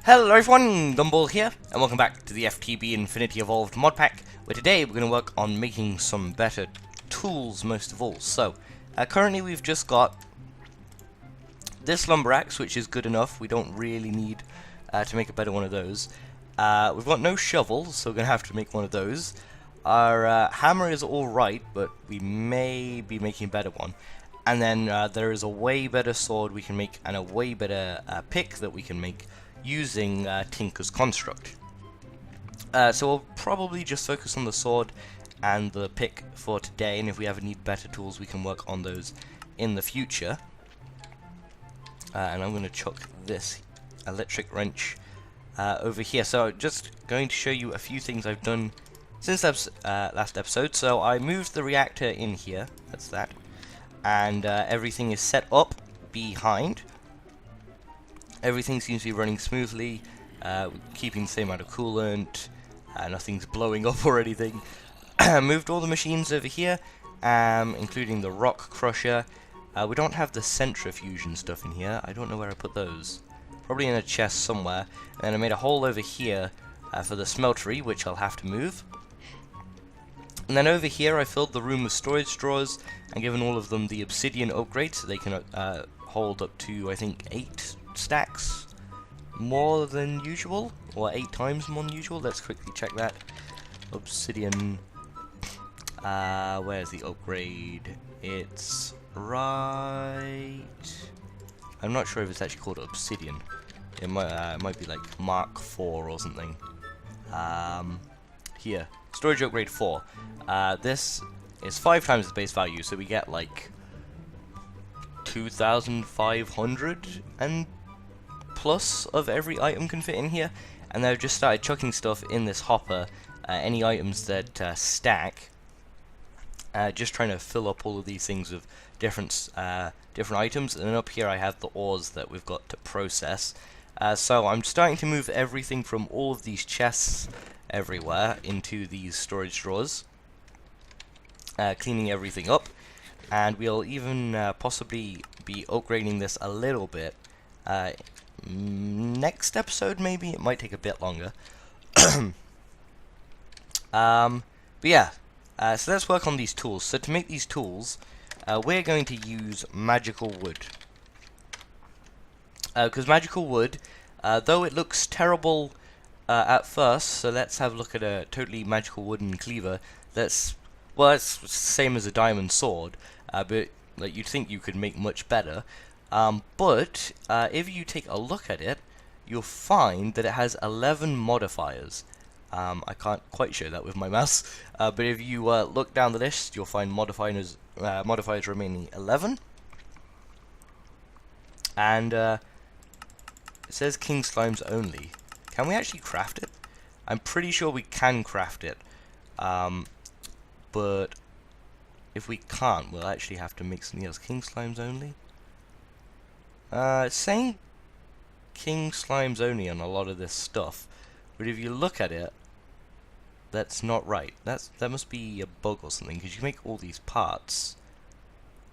Hello everyone, Gumball here, and welcome back to the FTB Infinity Evolved mod pack, where today we're going to work on making some better tools most of all. So, currently we've just got this lumber axe, which is good enough. We don't really need to make a better one of those. We've got no shovel, so we're going to have to make one of those. Our hammer is alright, but we may be making a better one. And then there is a way better sword we can make, and a way better pick that we can make using Tinker's Construct. So we'll probably just focus on the sword and the pick for today, and if we ever need better tools we can work on those in the future. And I'm going to chuck this electric wrench over here. So just going to show you a few things I've done since last episode. So I moved the reactor in here, that's that, and everything is set up behind. Everything seems to be running smoothly, keeping the same amount of coolant, nothing's blowing up or anything. Moved all the machines over here, including the rock crusher. We don't have the centrifusion stuff in here. I don't know where I put those. Probably in a chest somewhere. And then I made a hole over here for the smeltery, which I'll have to move. And then over here I filled the room with storage drawers and given all of them the obsidian upgrade, so they can hold up to, I think, 8 stacks more than usual, or 8 times more than usual. Let's quickly check that. Obsidian, where's the upgrade? It's right, I'm not sure if it's actually called obsidian. It might be like Mark 4 or something. Here, storage upgrade 4. This is 5 times the base value, so we get like 2,500 and plus of every item can fit in here. And I've just started chucking stuff in this hopper, any items that stack, just trying to fill up all of these things with different items. And then up here I have the ores that we've got to process. So I'm starting to move everything from all of these chests everywhere into these storage drawers, cleaning everything up. And we'll even possibly be upgrading this a little bit next episode, maybe. It might take a bit longer. But yeah, so let's work on these tools. So to make these tools, we're going to use magical wood. Because magical wood, though it looks terrible at first, so let's have a look at a totally magical wooden cleaver. Well, it's the same as a diamond sword, but like, you'd think you could make much better. But if you take a look at it, you'll find that it has 11 modifiers. I can't quite show that with my mouse, but if you look down the list, you'll find modifiers remaining 11. And it says king slimes only. Can we actually craft it? I'm pretty sure we can craft it. But if we can't, we'll actually have to make something else. King slimes only? It's saying king slimes only on a lot of this stuff, but if you look at it, that's not right. That must be a bug or something, because you can make all these parts,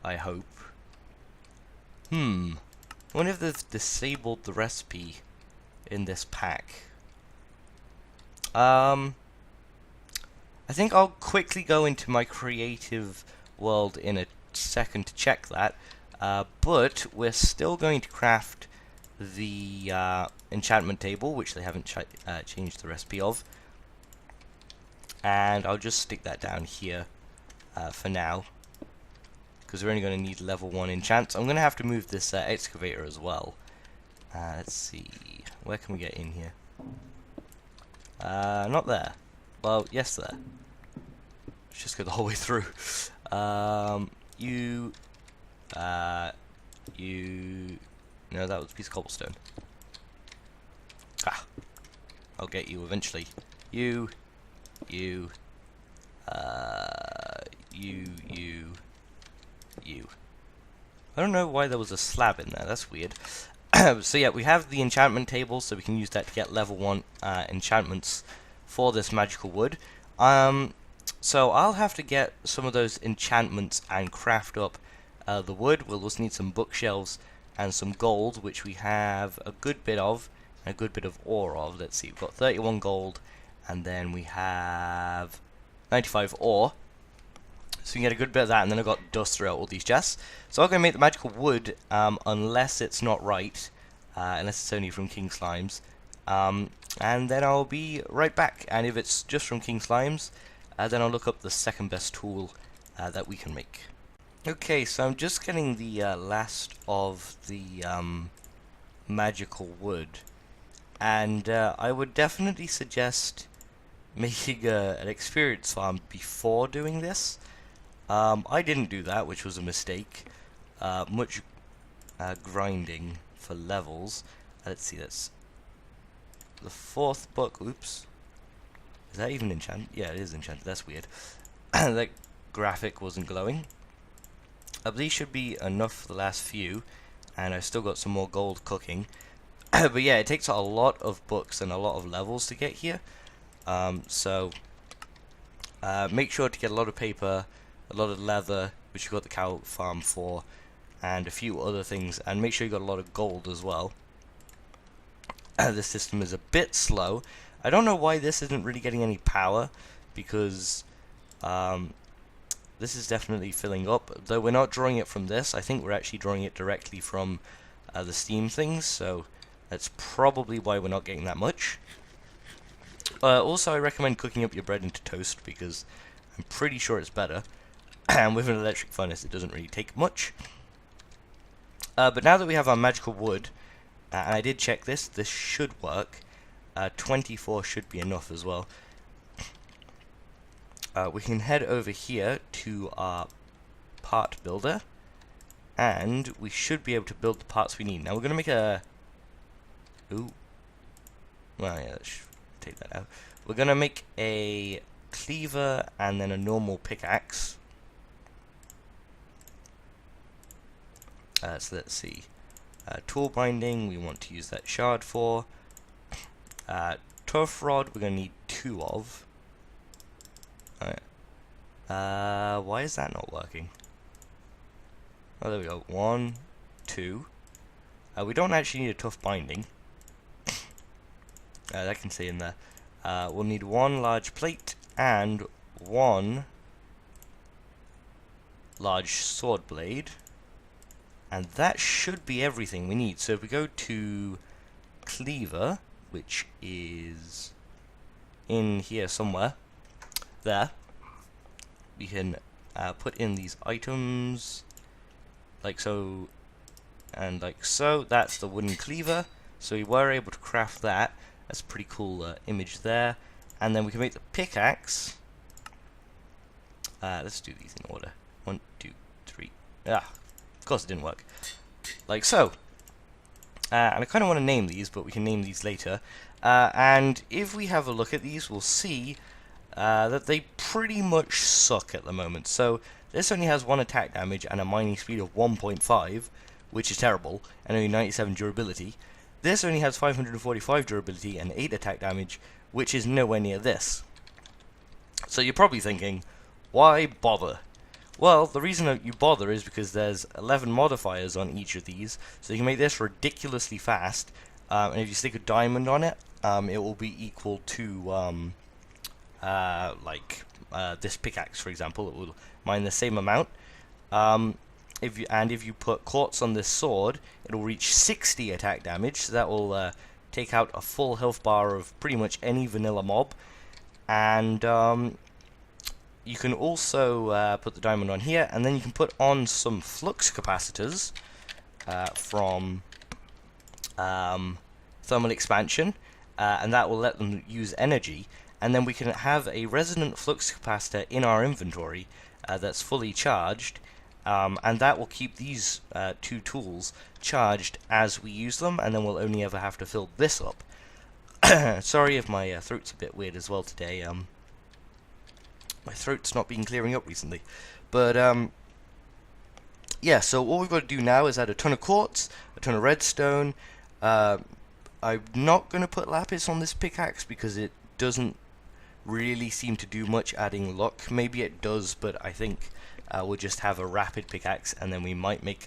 I hope. I wonder if they've disabled the recipe in this pack. I think I'll quickly go into my creative world in a second to check that. But we're still going to craft the enchantment table, which they haven't changed the recipe of. And I'll just stick that down here for now, because we're only going to need level 1 enchants. I'm going to have to move this excavator as well. Let's see, where can we get in here? Not there. Well, yes, there. Let's just go the whole way through. No, that was a piece of cobblestone. Ah, I'll get you eventually. You. I don't know why there was a slab in there, that's weird. So yeah, we have the enchantment table, so we can use that to get level 1 enchantments for this magical wood. So I'll have to get some of those enchantments and craft up the wood. We'll also need some bookshelves and some gold, which we have a good bit of and a good bit of ore of. Let's see, we've got 31 gold, and then we have 95 ore. So you can get a good bit of that, and then I've got dust throughout all these chests. So I'm going to make the magical wood, unless it's not right, unless it's only from King Slimes. And then I'll be right back, and if it's just from King Slimes, then I'll look up the second best tool that we can make. Okay, so I'm just getting the last of the magical wood, and I would definitely suggest making an experience farm before doing this. I didn't do that, which was a mistake. Much grinding for levels. Let's see, that's the 4th book. Oops. Is that even enchanted? Yeah, it is enchanted. That's weird. That graphic wasn't glowing. These should be enough for the last few, and I've still got some more gold cooking. But yeah, it takes a lot of books and a lot of levels to get here. So make sure to get a lot of paper, a lot of leather, which you got the cow farm for, and a few other things, and make sure you got a lot of gold as well. This system is a bit slow. I don't know why this isn't really getting any power, because this is definitely filling up, though we're not drawing it from this. I think we're actually drawing it directly from the Steam things, so that's probably why we're not getting that much. Also, I recommend cooking up your bread into toast, because I'm pretty sure it's better. And with an electric furnace, it doesn't really take much. But now that we have our magical wood, and I did check this, this should work. 24 should be enough as well. We can head over here to our part builder, and we should be able to build the parts we need. Now we're going to make a... Ooh. Well, yeah, let's take that out. We're going to make a cleaver and then a normal pickaxe. So let's see. Tool binding, we want to use that shard for. Turf rod, we're going to need 2 of. Why is that not working? Oh, there we go. 1, 2. We don't actually need a tough binding. That can stay in there. We'll need 1 large plate and 1 large sword blade. And that should be everything we need. So if we go to Cleaver, which is in here somewhere, there, we can put in these items, like so, and like so. That's the wooden cleaver. So we were able to craft that. That's a pretty cool image there. And then we can make the pickaxe. Let's do these in order. 1, 2, 3. Ah. Of course it didn't work. Like so. And I kind of want to name these, but we can name these later. And if we have a look at these, we'll see that they pretty much suck at the moment. So this only has 1 attack damage and a mining speed of 1.5, which is terrible, and only 97 durability. This only has 545 durability and 8 attack damage, which is nowhere near this. So you're probably thinking, why bother? Well, the reason that you bother is because there's 11 modifiers on each of these, so you can make this ridiculously fast, and if you stick a diamond on it, it will be equal to, this pickaxe, for example. It will mine the same amount. If you put quartz on this sword, it'll reach 60 attack damage, so that will take out a full health bar of pretty much any vanilla mob, and you can also put the diamond on here, and then you can put on some flux capacitors from thermal expansion, and that will let them use energy, and then we can have a resonant flux capacitor in our inventory that's fully charged, and that will keep these 2 tools charged as we use them, and then we'll only ever have to fill this up. Sorry if my throat's a bit weird as well today. My throat's not been clearing up recently. But, yeah, so all we've got to do now is add a ton of quartz, a ton of redstone. I'm not going to put lapis on this pickaxe because it doesn't really seem to do much adding luck. Maybe it does, but I think we'll just have a rapid pickaxe, and then we might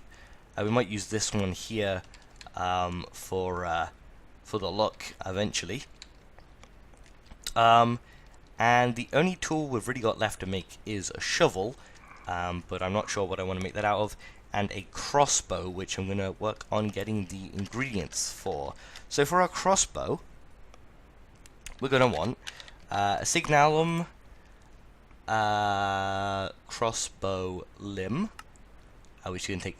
use this one here for for the luck eventually. And the only tool we've really got left to make is a shovel, but I'm not sure what I want to make that out of, and a crossbow, which I'm going to work on getting the ingredients for. So for our crossbow, we're going to want a signalum crossbow limb, which you can take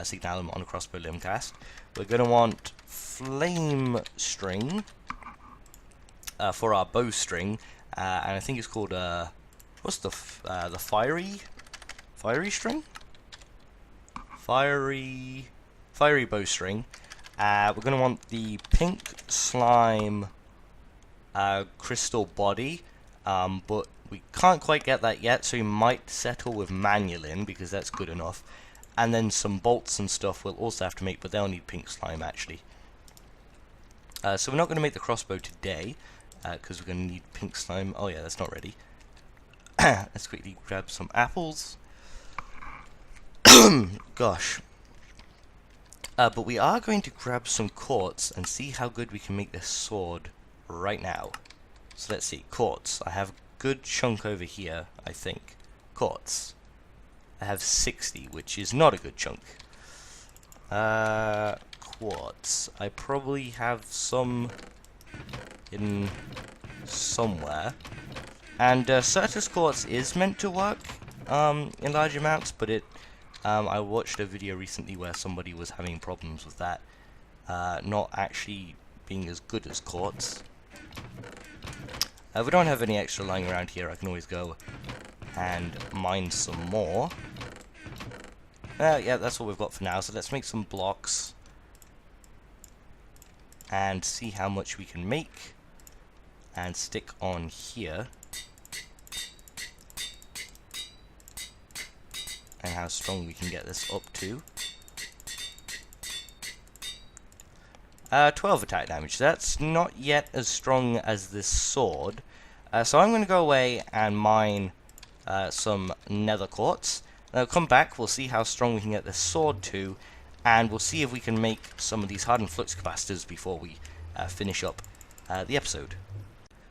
signalum on a crossbow limb cast. We're going to want flame string for our bowstring, and I think it's called what's the fiery string? Fiery bowstring. We're going to want the pink slime crystal body, but we can't quite get that yet, so we might settle with manulin because that's good enough. And then some bolts and stuff we'll also have to make, but they'll need pink slime actually. So we're not going to make the crossbow today, because we're going to need pink slime. Oh yeah, that's not ready. Let's quickly grab some apples. Gosh. But we are going to grab some quartz and see how good we can make this sword right now. So let's see, quartz. I have a good chunk over here, I think. Quartz. I have 60, which is not a good chunk. Quartz. I probably have some in somewhere. And Certus quartz is meant to work in large amounts, but I watched a video recently where somebody was having problems with that, not actually being as good as quartz. If we don't have any extra lying around here, I can always go and mine some more. Yeah, that's what we've got for now, so let's make some blocks and see how much we can make and stick on here, and how strong we can get this up to. 12 attack damage. That's not yet as strong as this sword. So I'm going to go away and mine some nether quartz. Now come back, we'll see how strong we can get this sword to, and we'll see if we can make some of these hardened flux capacitors before we finish up the episode.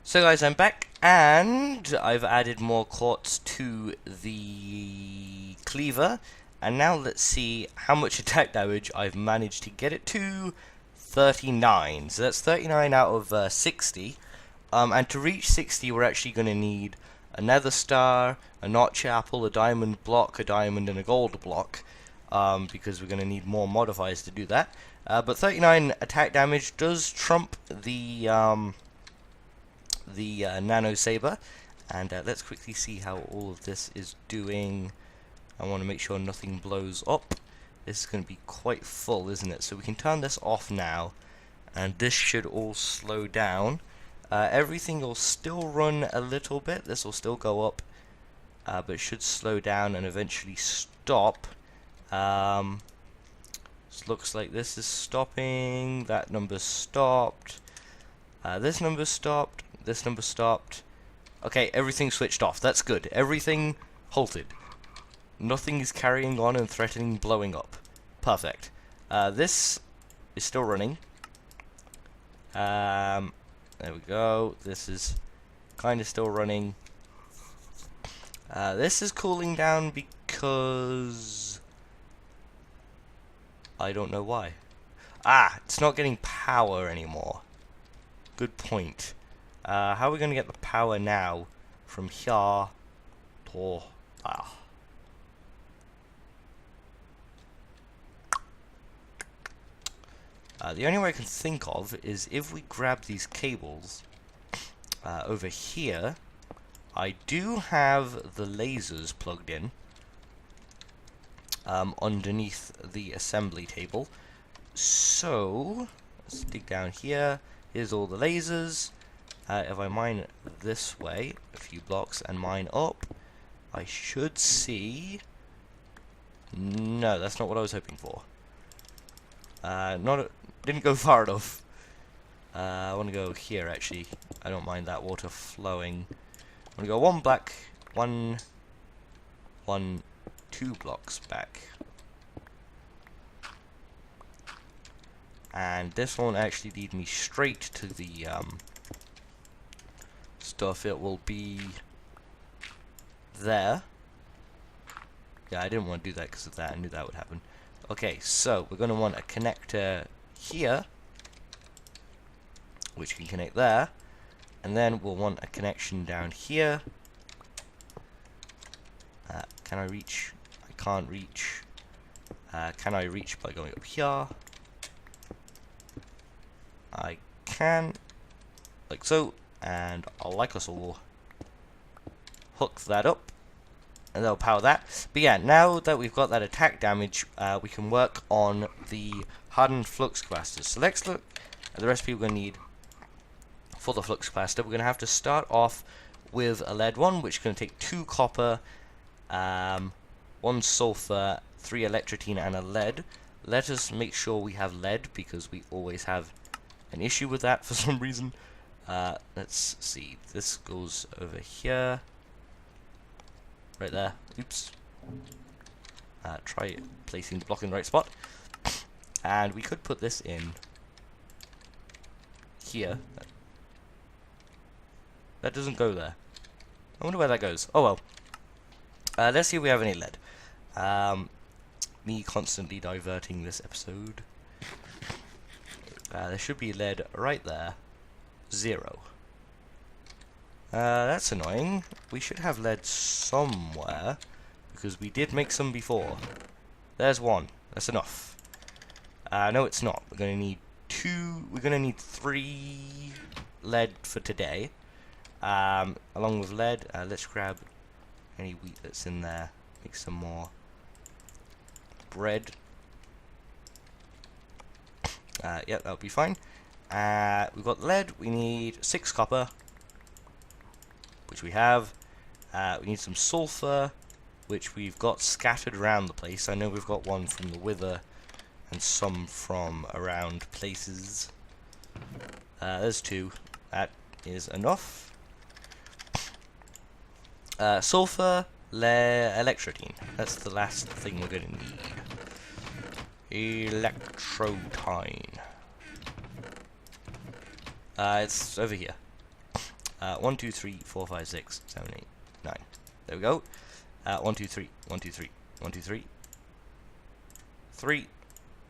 So guys, I'm back, and I've added more quartz to the cleaver, and now let's see how much attack damage I've managed to get it to. 39. So that's 39 out of 60. And to reach 60, we're actually going to need a nether star, a notch apple, a diamond block, a diamond, and a gold block, because we're going to need more modifiers to do that. But 39 attack damage does trump the NanoSaber, and let's quickly see how all of this is doing. I want to make sure nothing blows up. This is going to be quite full, isn't it? So we can turn this off now, and this should all slow down. Everything will still run a little bit. This will still go up, but it should slow down and eventually stop. Looks like this is stopping. That number stopped. This number stopped. This number stopped. Okay, everything switched off. That's good. Everything halted. Nothing is carrying on and threatening blowing up. Perfect. This is still running. There we go. This is kind of still running. This is cooling down because I don't know why. It's not getting power anymore. Good point. How are we going to get the power now from here to the only way I can think of is if we grab these cables over here. I do have the lasers plugged in underneath the assembly table. So let's dig down here. Here's all the lasers. If I mine this way a few blocks and mine up, I should see... No, that's not what I was hoping for. Didn't go far enough. I want to go here actually. I don't mind that water flowing. I'm gonna go one black, two blocks back. and this won't actually lead me straight to the stuff. It will be there. Yeah, I didn't want to do that because of that. I knew that would happen. Okay, so we're going to want a connector here, which can connect there, and then we'll want a connection down here. Can I reach? I can't reach. Can I reach by going up here? I can, like so, and I'll like us all hook that up, and that'll power that. But yeah, now that we've got that attack damage, we can work on the hardened flux capacitors. So let's look at the recipe we're going to need for the flux capacitor. We're going to have to start off with a lead one, which is going to take 2 copper, 1 sulfur, 3 electrotine, and a lead. Let us make sure we have lead, because we always have an issue with that for some reason. Let's see, this goes over here, right there. Oops. Try placing the block in the right spot, and we could put this in here. That doesn't go there. I wonder where that goes. Oh well. Let's see if we have any lead. Me constantly diverting this episode. There should be lead right there. 0. That's annoying. We should have lead somewhere, because we did make some before. There's 1. That's enough. No, it's not. We're going to need 2. We're going to need 3 lead for today. Along with lead, let's grab any wheat that's in there. Make some more bread. Yep, that'll be fine. We've got lead. We need 6 copper, which we have. We need some sulfur, which we've got scattered around the place. I know we've got 1 from the wither and some from around places. There's 2. That is enough. Sulfur, electrotine. That's the last thing we're going to need. Electrotine. It's over here. 1, 2, 3, 4, 5, 6, 7, 8, 9. There we go. 1, 2, 3, 1, 2, 3, 1, 2, 3. 3,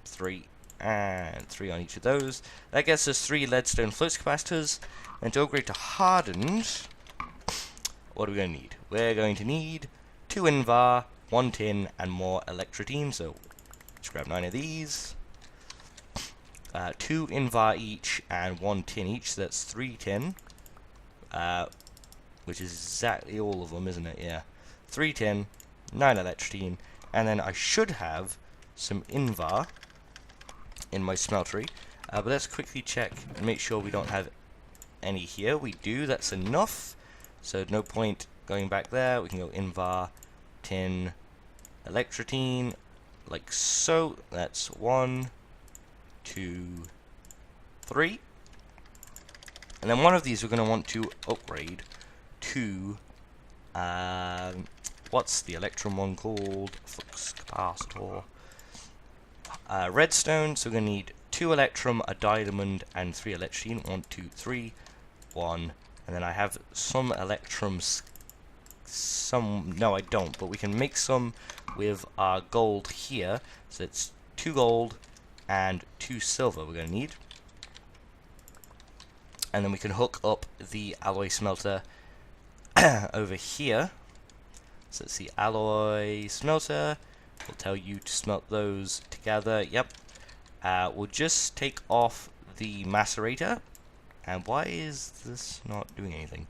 3, and 3 on each of those. That gets us 3 leadstone flux capacitors. And to upgrade to hardened, what are we going to need? We're going to need 2 invar, 1 tin, and more electrotine. So let's grab 9 of these. 2 invar each and 1 tin each. So that's 3 tin. Which is exactly all of them, isn't it? Yeah. 3 tin, 9 electrotine, and then I should have some invar in my smeltery. But let's quickly check and make sure we don't have any here. We do. That's enough. So no point going back there. We can go invar, tin, electrotine, like so. That's 1, 2, 3. And then one of these we're going to want to upgrade to, what's the electrum one called? Flux capacitor. Redstone, so we're going to need 2 electrum, a diamond, and 3 electrotine. 1, 2, 3, 1. And then I have some electrums, no I don't, but we can make some with our gold here. So it's 2 gold and 2 silver we're going to need. And then we can hook up the alloy smelter over here. So it's the alloy smelter. We'll tell you to smelt those together. Yep. We'll just take off the macerator. And why is this not doing anything?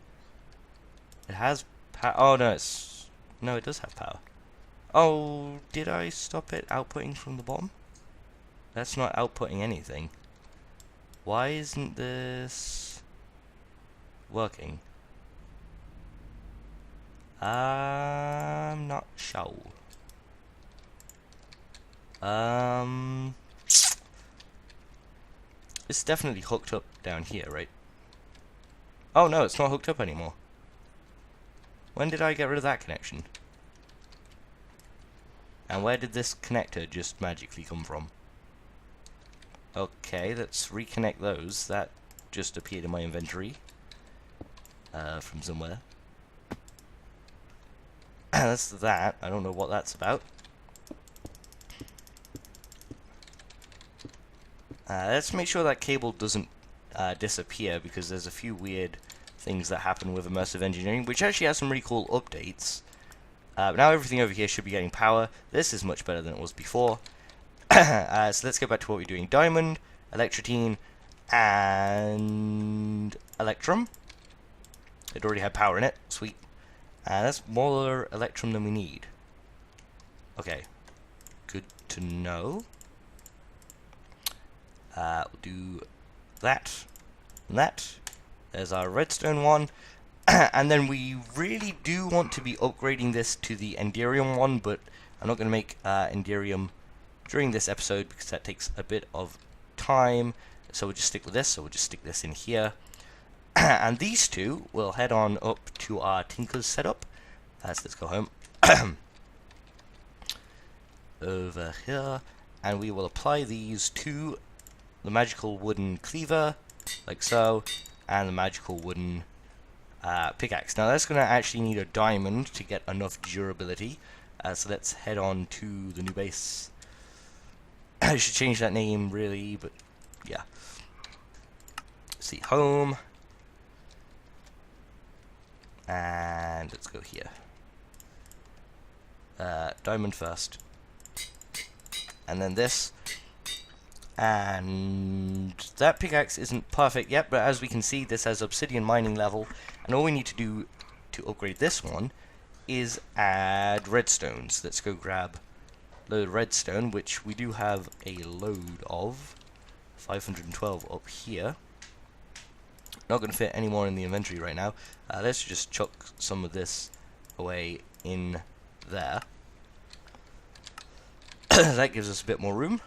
It has power. Oh no, no, it does have power. Oh, did I stop it outputting from the bottom? That's not outputting anything. Why isn't this working? I'm not sure. It's definitely hooked up down here, right? Oh no, it's not hooked up anymore. When did I get rid of that connection? And where did this connector just magically come from? Okay, let's reconnect those. That just appeared in my inventory from somewhere. That's that. I don't know what that's about. Let's make sure that cable doesn't disappear, because there's a few weird things that happen with immersive engineering, which actually has some really cool updates. Now everything over here should be getting power. This is much better than it was before. So let's go back to what we're doing. Diamond, electrotine, and electrum. It already had power in it. Sweet. That's more electrum than we need. Okay. Good to know. We'll do that and that. There's our redstone one. And then we really do want to be upgrading this to the enderium one, but I'm not going to make enderium during this episode because that takes a bit of time. So we'll just stick with this. So we'll just stick this in here. And these two will head on up to our Tinker's setup. So let's go home. Over here. And we will apply these to the magical wooden cleaver, like so, and the magical wooden pickaxe. Now that's going to actually need a diamond to get enough durability. So let's head on to the new base. I should change that name really, but yeah. Let's see, home. And let's go here. Diamond first. And then this. And that pickaxe isn't perfect yet, but as we can see, this has obsidian mining level. And all we need to do to upgrade this one is add redstones. Let's go grab the redstone, which we do have a load of. 512 up here. Not going to fit any more in the inventory right now. Let's just chuck some of this away in there. That gives us a bit more room.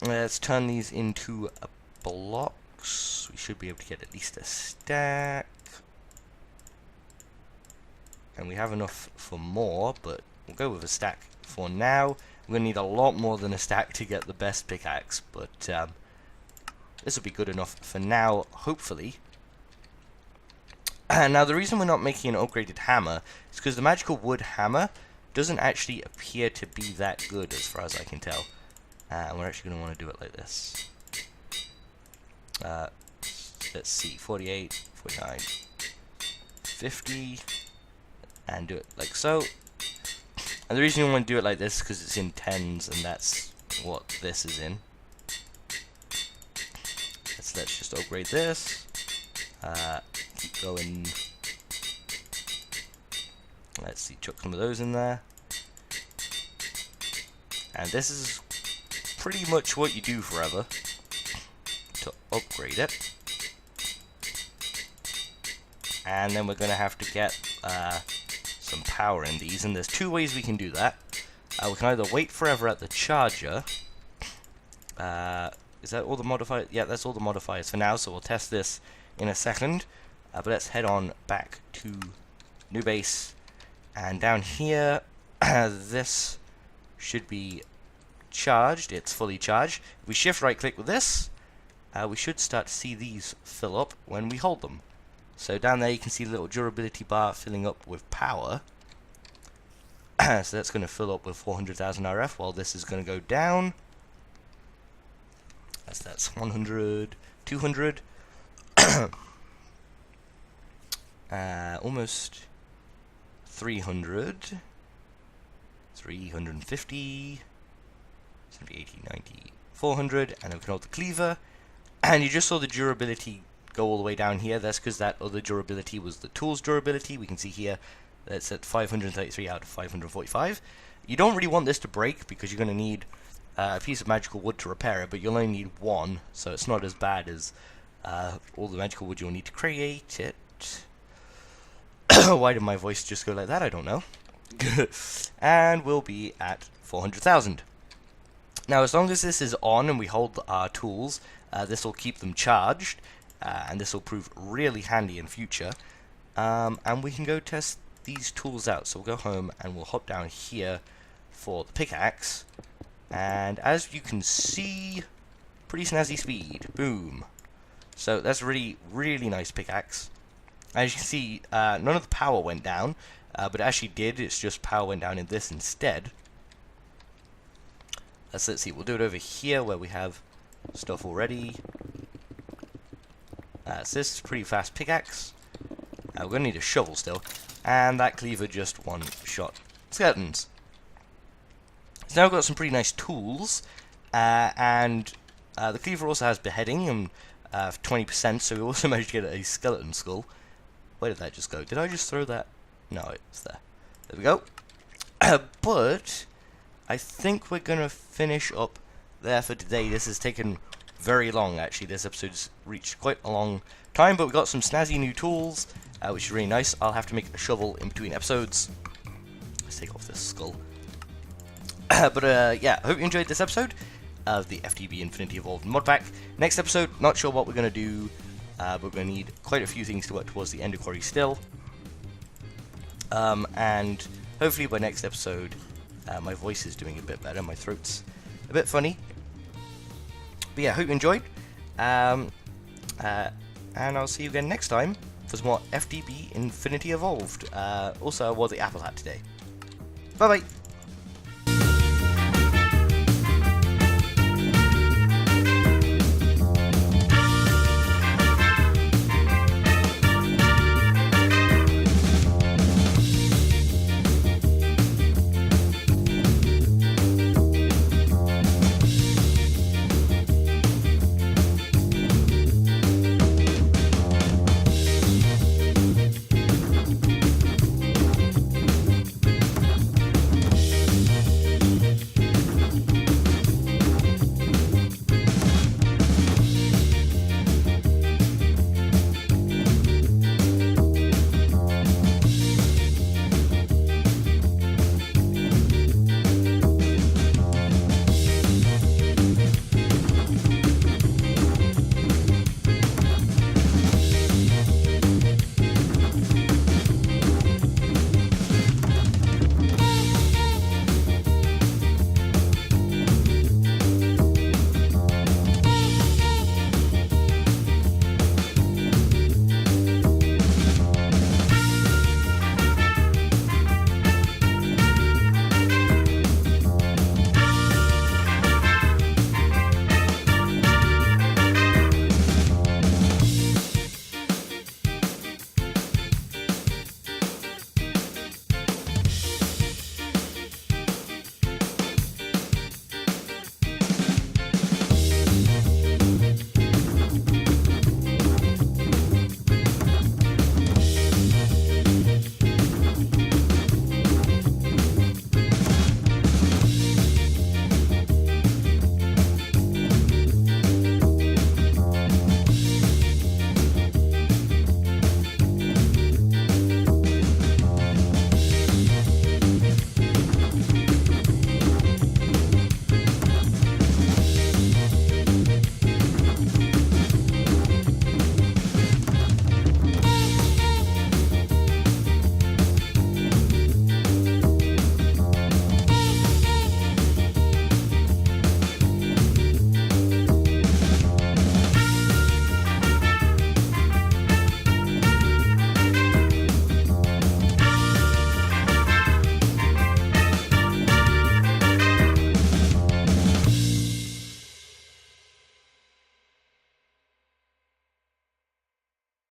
Let's turn these into blocks. We should be able to get at least a stack. And we have enough for more, but we'll go with a stack for now. We're going to need a lot more than a stack to get the best pickaxe, but this will be good enough for now, hopefully. Now, the reason we're not making an upgraded hammer is because the magical wood hammer doesn't actually appear to be that good, as far as I can tell. And we're actually going to want to do it like this. Let's see, 48, 49, 50, and do it like so. And the reason you want to do it like this is because it's in tens, and that's what this is in. Let's just upgrade this. Keep going. Let's see, chuck some of those in there. And this is pretty much what you do forever to upgrade it. And then we're going to have to get some power in these, and there's two ways we can do that. We can either wait forever at the charger. Is that all the modifiers? Yeah, that's all the modifiers for now, so we'll test this in a second. But let's head on back to new base. And down here, this should be charged. It's fully charged. If we shift right click with this, we should start to see these fill up when we hold them. So down there you can see the little durability bar filling up with power. So that's going to fill up with 400,000 RF while this is going to go down. That's 100, 200, almost 300, 350, 70, 80, 90, 400, and then we can hold the cleaver. And you just saw the durability go all the way down here. That's because that other durability was the tool's durability. We can see here that's at 533 out of 545. You don't really want this to break because you're going to need a piece of magical wood to repair it, but you'll only need one, so it's not as bad as all the magical wood you'll need to create it. Why did my voice just go like that? I don't know. And we'll be at 400,000. Now, as long as this is on and we hold our tools, this will keep them charged, and this will prove really handy in future. And we can go test these tools out. So we'll go home and we'll hop down here for the pickaxe. And as you can see, pretty snazzy speed. Boom. So that's a really, really nice pickaxe. As you can see, none of the power went down, but it actually did. It's just power went down in this instead. Let's see. We'll do it over here where we have stuff already. So this is a pretty fast pickaxe. We're going to need a shovel still. And that cleaver just one-shot skeletons. So now we've got some pretty nice tools. And the cleaver also has beheading and 20%, so we also managed to get a skeleton skull. Where did that just go? Did I just throw that? No, it's there. There we go. But I think we're going to finish up there for today. This has taken very long, actually. This episode's reached quite a long time, but we got some snazzy new tools, which is really nice. I'll have to make a shovel in between episodes. Let's take off this skull. But yeah, I hope you enjoyed this episode of the FTB Infinity Evolved mod pack. Next episode, not sure what we're going to do, but we're going to need quite a few things to work towards the Ender Quarry still. And hopefully by next episode, my voice is doing a bit better, my throat's a bit funny. But yeah, hope you enjoyed, and I'll see you again next time for some more FTB Infinity Evolved. Also, I wore the apple hat today. Bye bye!